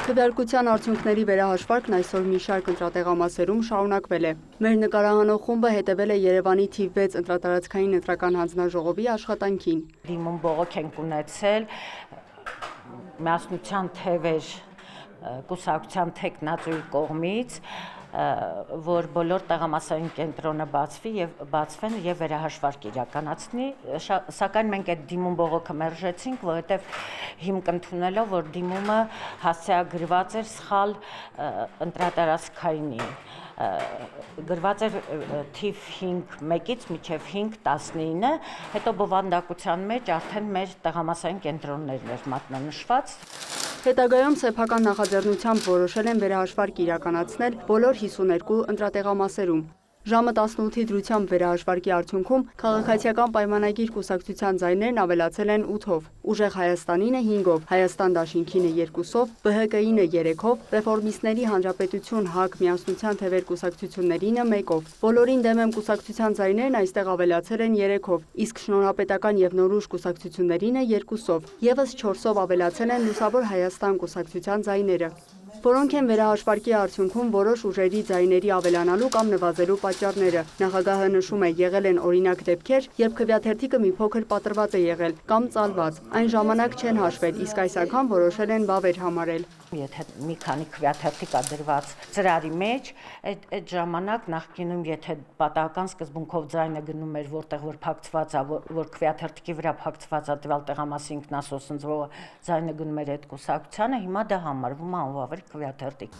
Քվեարկության արդյունքների վերահաշվարկն այսօր մի շարք ընտրատեղամասերում շարունակվել է։ Մեր նկարահանող խումբը հետևել է Երևանի թիվ 6 ընտրատարածքային ընտրական հանձնաժողովի աշխատանքին։ Դիմում բողոք ենք ունեցել միասնության թևեր կուսակցության թեկնածուի կողմից, որ բոլոր տեղամասային կենտրոնը բացվեն եւ վերահաշվարկ իրականացնի, սակայն մենք այդ դիմում բողոքը մերժեցինք, որովհետեւ հիմք ընդունելով, որ դիմումը հասցեագրված էր սխալ ընտրատարածքայինի, գրված էր թիվ 5-1-ից մինչև 5-19, հետո բովանդակության մեջ արդեն մեր տեղամասային կենտրոններն էր մատնանշված։ Հետագայում սեփական նախաձեռնությամբ որոշել են վերահաշվարկ իրականացնել բոլոր 52 ընտրատեղամասերում։ Ժամը 18-ի դրությամբ վերահաշվարկի արդյունքում քաղաքացիական պայմանագիր կուսակցության ձայներն ավելացել են 8-ով, Ուժեղ Հայաստանինը 5-ով, Հայաստան դաշինքինը 2-ով, ԲՀԿ-ինը 3-ով, Ռեֆորմիստների հանրապետություն ՀԱԿ միասնության թևեր կուսակցություններինը 1-ով։ Բոլորին դեմ եմ կուսակցության ձայներն այստեղ ավելացել են 3-ով, իսկ Շնորհապետական եւ Նորուժ կուսակցություններինը 2-ով, եւս 4-ով ավելացել են Լուսավոր Հայաստան կուսակցության ձայները, որոնք են վերահաշվարկի արդյունքում որոշ ուժերի ձայների ավելանալու կամ նվազելու պատճառները։ Նախագահը նշում է, եղել են օրինակ դեպքեր, երբ քվեաթերթիկը մի փոքր պատրված է եղել կամ ծալված, այն ժամանակ չեն հաշվել, իսկ այս անգամ որոշել են վավեր համարել։ Եթե մի քանի քվեաթերթիկ է դրված ծրարի մեջ, այդ ժամանակ նախկինում եթե պատահական սկզբունքով ձայնը գնում էր որտեղ որ փակցված է, որ քվեաթերթիկի վրա փակցված է տվյալ տեղամասի ինքնասոսնձվողը ձայնը գնում էր այդ կուսակցությանը, հիմա դա համարվում է անվավեր քվեաթերթիկ։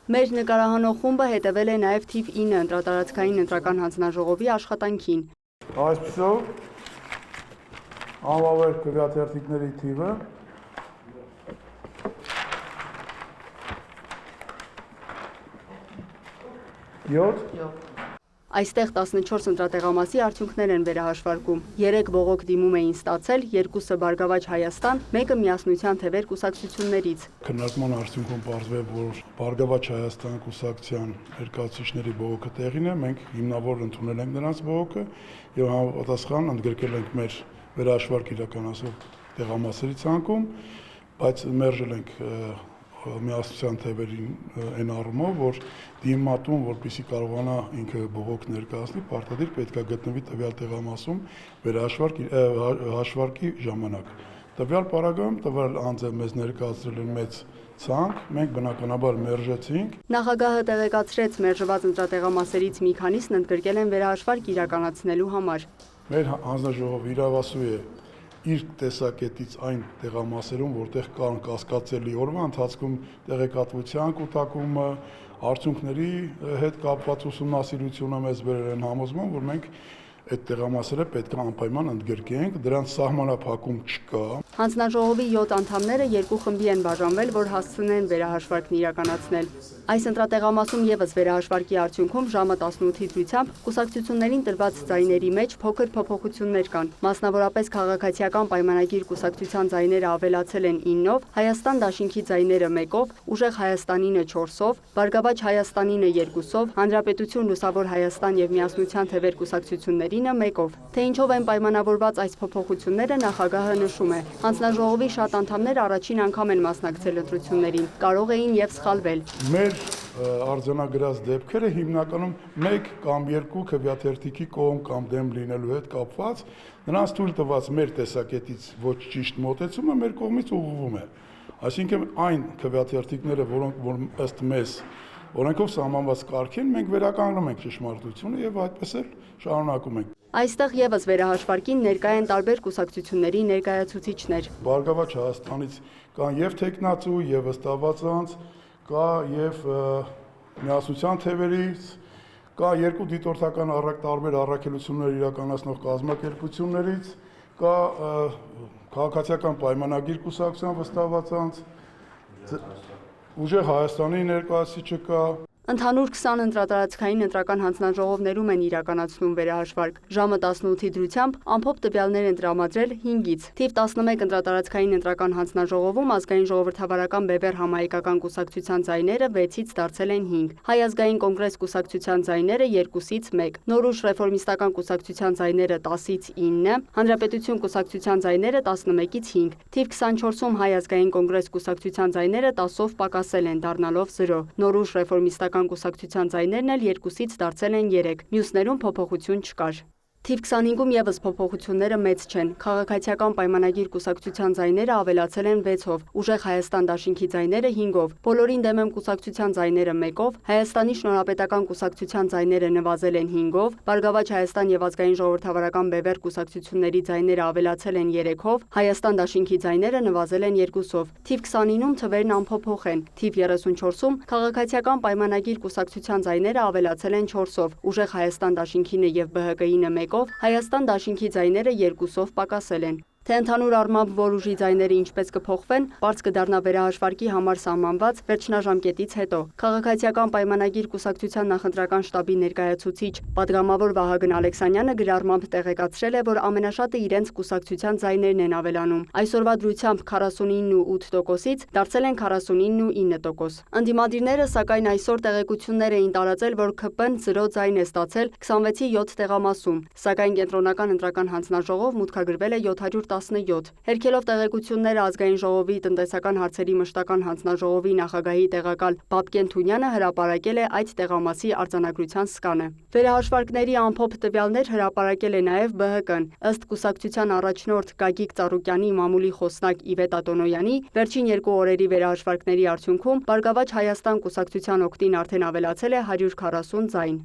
Մեր նկարահանող խումբը հետևել է նաև թիվ 9 ընտրատարածքային ընտրական հանձնաժողովի աշխատանքին։ Այսպիսով անվավեր քվեաթերթիկների թիվը 7։ Այստեղ 14 ընտրատեղամասի արդյունքներ են վերահաշվարկում։ 3 բողոք դիմում էին ստացել, 2-ը Բարգավաճ Հայաստան, 1-ը միասնության թևեր կուսակցություններից։ Քննարկման արդյունքում պարզվել, որ Բարգավաճ Հայաստան կուսակցության ներկայացուցիչների բողոքը տեղին է, մենք հիմնավոր ընդունել ենք նրանց բողոքը եւ համապատասխան ընդգրկել ենք մեր վերահաշվարկ իրականացող տեղամասերի ցանկում, բայց մերժել ենք միասնության թևերին այն առումով, որ դիմատուն, որպեսզի կարողանա ինքը բողոք ներկայացնի, պարտադիր պետք է գտնվի տվյալ տեղամասում հաշվարկի ժամանակ։ Տվյալ պարագայում տվյալ անձը մեզ ներկայացրել են մեծ ցանկ, մենք բնականաբար մերժեցինք։ Նախագահը տեղեկացրեց, մերժված ընտրատեղամասերից մի քանիսն ընդգրկել են վերահաշվարկ իրականացնելու համար։ Մեր հանձնաժողովը իրավասու է իր տեսակետից այն տեղամասերում, որտեղ կան կասկածելի օրվա ընթացքում տեղեկատվության կուտակումը, արդյունքների հետ կապված ուսումնասիրությունը մեզ բերել են համոզման, որ մենք այդ տեղամասերը պետք է անպայման ընդգրկենք, դրանց սահմանափակում չկա։ Հանձնաժողովի 7 անդամները 2 խմբի են բաժանվել, որ հասցնեն վերահաշվարկն իրականացնել։ Այս ընտրատեղամասում եւս վերահաշվարկի արդյունքում ժամը 18-ի դրությամբ կուսակցություններին տրված ձայների մեջ փոքր փոփոխություններ կան։ Մասնավորապես քաղաքացիական պայմանագիր կուսակցության ձայները ավելացել են 9-ով, Հայաստան դաշինքի ձայները 1-ով, Ուժեղ Հայաստանինը 4-ով, Բարգավաճ Հայաստանինը 2-ով, Հանրապետություն Լուսավոր Հայաստան եւ միասնության թևեր կուսակցությունների 1-ով։ Թե ինչով են պայմանավորված այս փոփոխությունները, նախագահը նշում է։ Հանձնաժողովի շատ անդամներ առաջին անգամ են մասնակցել ընտրություններին, կարող էին եւ սխալվել։ Մեր արձանագրած դեպքերը հիմնականում 1 կամ 2 քվեաթերթիկի կողմ կամ դեմ լինելու հետ կապված, նրանց թույլ տված մեր տեսակետից ոչ ճիշտ մոտեցումը մեր կողմից ուղղվում է։ Այսինքն այն քվեաթերթիկները, որոնք ըստ մեզ օրենքով սահմանված կարգին, մենք վերականգնում ենք ճշմարտությունը եւ այդպես էլ շարունակում ենք։ Այստեղ եւս վերահաշվարկին ներկա են տարբեր կուսակցությունների ներկայացուցիչներ։ Բարգավաճ Հայաստանից կան եւ տեխնացու, եւ վստահված անձ, կա եւ միասնության թևերից, կա 2 դիտորդական տարբեր առաքելություններ իրականացնող կազմակերպություններից, կա քաղաքացիական պայմանագիր կուսակցության վստահված անձ, Ուժեղ Հայաստանի ներկայացուցիչը կա։ Ընդհանուր 20 ընտրատարածքային ընտրական հանձնաժողովներում են իրականացնում վերահաշվարկ։ Ժամը 18-ի դրությամբ ամփոփ տվյալներ են տրամադրել 5-ից։ Թիվ 11 ընտրատարածքային ընտրական հանձնաժողովում ազգային ժողովրդավարական Բևեռ համահայկական կուսակցության ձայները 6-ից դարձել են 5, Հայ ազգային կոնգրես կուսակցության ձայները 2-ից 1, Նորույշ ռեֆորմիստական կուսակցության ձայները 10-ից 9, Հանրապետություն կուսակցության ձայները 11-ից 5, թիվ 24-ում Հայ ազգային կոնգրես կուսակցության ձայները 10-ով պակասել են, դառնալով 0, Նորույշ ռեֆորմիստական կուսակցության ձայներն էլ 2-ից դարձել են 3, մյուսներում փոփոխություն չկար։ Թիվ 25-ում եւս փոփոխությունները մեծ չեն։ Քաղաքացիական պայմանագիր կուսակցության ձայները ավելացել են 6-ով, Ուժեղ Հայաստան դաշինքի ձայները 5-ով, Բոլորին դեմ եմ կուսակցության ձայները 1-ով, Հայաստանի շնորհապետական կուսակցության ձայները նվազել են 5-ով, Բարգավաճ Հայաստան եւ ազգային ժողովրդավարական Բևեռ կուսակցությունների ձայները ավելացել են 3-ով, Հայաստան դաշինքի ձայները նվազել են 2-ով։ Թիվ 29-ում թվերն անփոփոխ են։ Թիվ 34-ում քաղաքացիական պայմանագիր կուսակցության ձայները ավելացել են 4-ով, Ուժեղ Հայաստան դաշինքինը եւ ԲՀԿ-ինը 1-ով, Հայաստան դաշինքի ձայները 2-ով պակասել են։ Թե ընդհանուր առմամբ որ ուժի ձայները ինչպես կփոխվեն, պարզ կդառնա վերահաշվարկի համար սահմանված վերջնաժամկետից հետո։ Քաղաքացիական պայմանագիր կուսակցության նախընտրական շտաբի ներկայացուցիչ պատգամավոր Վահագն Ալեքսանյանը գրառմամբ տեղեկացրել է, որ ամենաշատը իրենց կուսակցության ձայներն են ավելանում։ Այսօրվա դրությամբ 49.8%-ից դարձել են 49.9%։ Ընդդիմադիրները սակայն այսօր տեղեկություններ էին տարածել, որ ՔՊ-ն 0 ձայն է ստացել 26-ի 7 տեղամասում, սակայն կենտրոնական ընտրական հանձնաժողով մուտքագրվել է 717։ Հերքելով տեղեկությունները ազգային ժողովի տնտեսական հարցերի մշտական հանձնաժողովի նախագահի տեղակալ Բաբկեն Թունյանը հրապարակել է այդ տեղամասի արձանագրության սկանը։ Վերահաշվարկների ամփոփ տվյալներ հրապարակել է նաև ԲՀԿ-ն։ Ըստ կուսակցության առաջնորդ Գագիկ Ծառուկյանի մամուլի խոսնակ Իվետ Ատոնոյանի, վերջին 2 օրերի վերահաշվարկների արդյունքում Բարգավաճ Հայաստան կուսակցության օգտին արդեն ավելացել է 140 ձայն։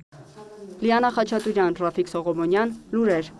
Լիանա Խաչատուրյան, Ռաֆիկ Սողոմոնյան, լուրեր։